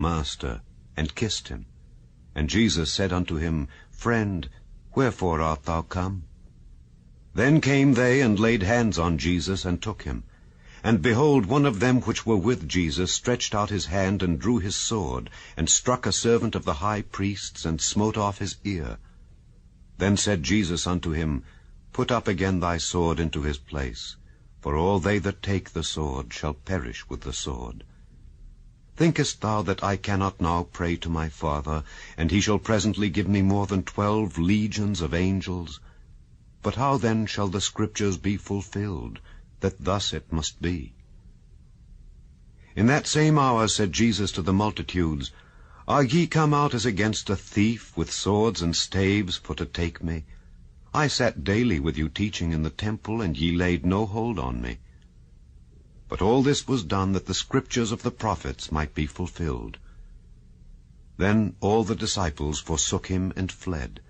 Master, and kissed him. And Jesus said unto him, Friend, wherefore art thou come? Then came they and laid hands on Jesus, and took him. And behold, one of them which were with Jesus stretched out his hand, and drew his sword, and struck a servant of the high priest's, and smote off his ear. Then said Jesus unto him, Put up again thy sword into his place, for all they that take the sword shall perish with the sword. Thinkest thou that I cannot now pray to my Father, and he shall presently give me more than 12 legions of angels? But how then shall the Scriptures be fulfilled, that thus it must be? In that same hour said Jesus to the multitudes, Are ye come out as against a thief, with swords and staves, for to take me? I sat daily with you teaching in the temple, and ye laid no hold on me. But all this was done that the Scriptures of the prophets might be fulfilled. Then all the disciples forsook him and fled.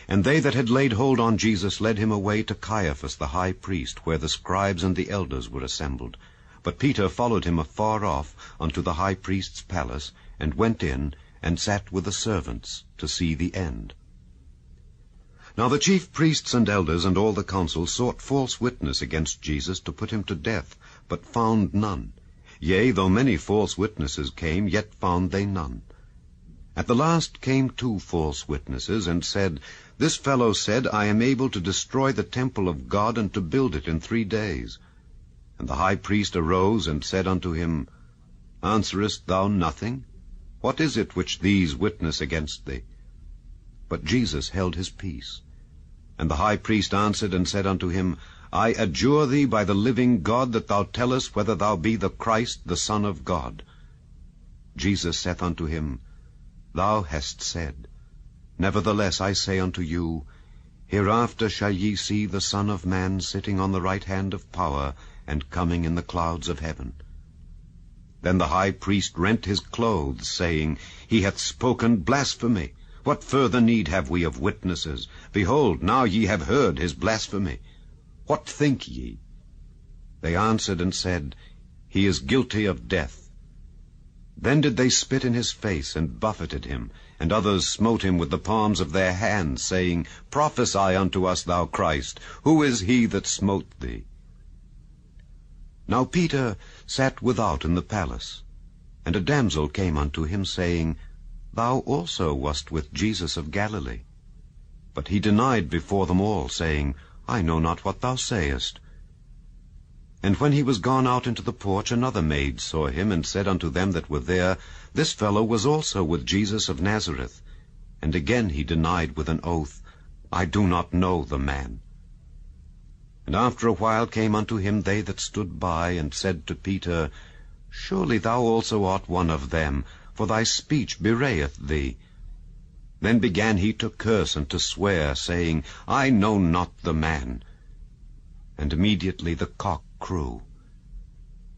And they that had laid hold on Jesus led him away to Caiaphas the high priest, where the scribes and the elders were assembled. But Peter followed him afar off unto the high priest's palace, and went in, and sat with the servants to see the end. Now the chief priests and elders and all the council sought false witness against Jesus to put him to death, but found none. Yea, though many false witnesses came, yet found they none. At the last came 2 false witnesses, and said, This fellow said, I am able to destroy the temple of God, and to build it in 3 days. And the high priest arose, and said unto him, Answerest thou nothing? What is it which these witness against thee? But Jesus held his peace. And the high priest answered and said unto him, I adjure thee by the living God, that thou tell us whether thou be the Christ, the Son of God. Jesus saith unto him, Thou hast said. Nevertheless I say unto you, Hereafter shall ye see the Son of Man sitting on the right hand of power, and coming in the clouds of heaven. Then the high priest rent his clothes, saying, He hath spoken blasphemy. What further need have we of witnesses? Behold, now ye have heard his blasphemy. What think ye? They answered and said, He is guilty of death. Then did they spit in his face, and buffeted him, and others smote him with the palms of their hands, saying, Prophesy unto us, thou Christ, who is he that smote thee? Now Peter sat without in the palace, and a damsel came unto him, saying, Thou also wast with Jesus of Galilee. But he denied before them all, saying, I know not what thou sayest. And when he was gone out into the porch, another maid saw him, and said unto them that were there, This fellow was also with Jesus of Nazareth. And again he denied with an oath, I do not know the man. And after a while came unto him they that stood by, and said to Peter, Surely thou also art one of them, for thy speech bewrayeth thee. Then began he to curse and to swear, saying, I know not the man. And immediately the cock crew.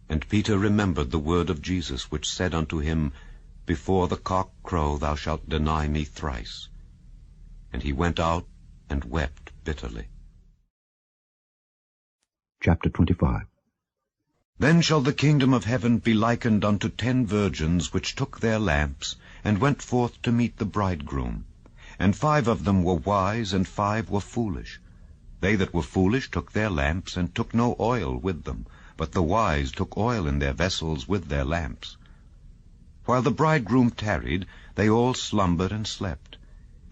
And Peter remembered the word of Jesus, which said unto him, Before the cock crow thou shalt deny me thrice. And he went out and wept bitterly. Chapter 25. Then shall the kingdom of heaven be likened unto 10 virgins, which took their lamps, and went forth to meet the bridegroom. And 5 of them were wise, and 5 were foolish. They that were foolish took their lamps, and took no oil with them, but the wise took oil in their vessels with their lamps. While the bridegroom tarried, they all slumbered and slept.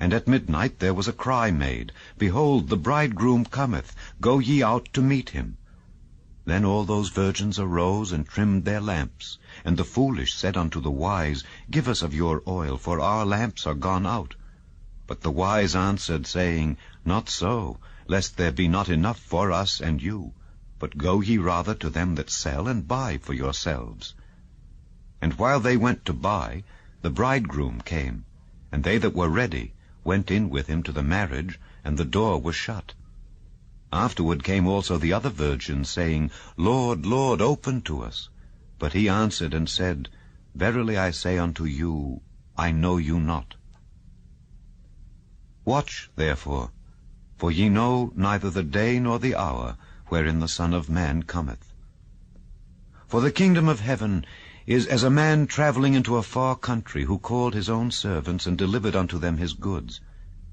And at midnight there was a cry made, Behold, the bridegroom cometh, go ye out to meet him. Then all those virgins arose and trimmed their lamps. And the foolish said unto the wise, Give us of your oil, for our lamps are gone out. But the wise answered, saying, Not so, lest there be not enough for us and you. But go ye rather to them that sell, and buy for yourselves. And while they went to buy, the bridegroom came, and they that were ready went in with him to the marriage, and the door was shut. Afterward came also the other virgins, saying, Lord, Lord, open to us. But he answered and said, Verily I say unto you, I know you not. Watch therefore, for ye know neither the day nor the hour wherein the Son of Man cometh. For the kingdom of heaven is as a man traveling into a far country, who called his own servants, and delivered unto them his goods.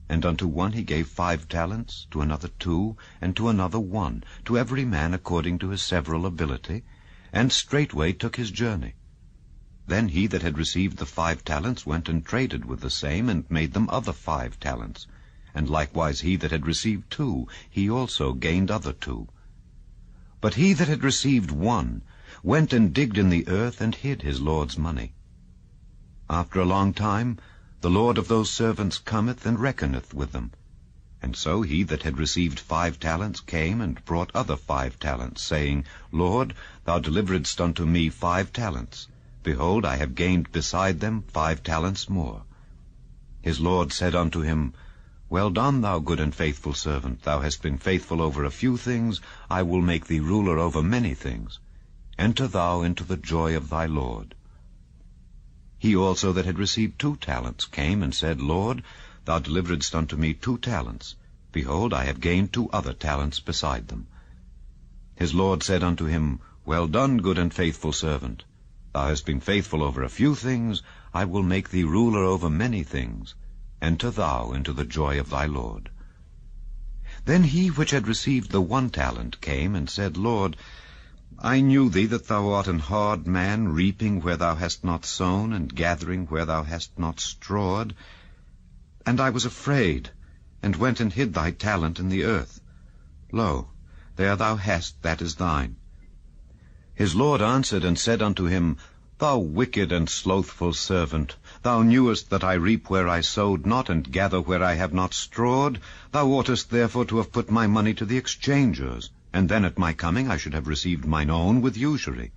And unto one he gave 5 talents, to another 2, and to another 1, to every man according to his several ability, and straightway took his journey. Then he that had received the 5 talents went and traded with the same, and made them other 5 talents. And likewise he that had received 2, he also gained other 2. But he that had received 1 went and digged in the earth, and hid his Lord's money. After a long time the Lord of those servants cometh and reckoneth with them. And so he that had received 5 talents came and brought other 5 talents, saying, Lord, thou deliveredst unto me 5 talents. Behold, I have gained beside them 5 talents more. His Lord said unto him, Well done, thou good and faithful servant. Thou hast been faithful over a few things, I will make thee ruler over many things. Enter thou into the joy of thy Lord. He also that had received 2 talents came and said, Lord, thou deliveredst unto me 2 talents. Behold, I have gained 2 other talents beside them. His Lord said unto him, Well done, good and faithful servant. Thou hast been faithful over a few things, I will make thee ruler over many things. Enter thou into the joy of thy Lord. Then he which had received the 1 talent came and said, Lord, I knew thee that thou art an hard man, reaping where thou hast not sown, and gathering where thou hast not strawed. And I was afraid, and went and hid thy talent in the earth. Lo, there thou hast, that is thine. His Lord answered and said unto him, Thou wicked and slothful servant, thou knewest that I reap where I sowed not, and gather where I have not strawed. Thou oughtest therefore to have put my money to the exchangers, and then at my coming I should have received mine own with usury.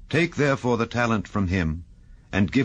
Take therefore the talent from him, and give it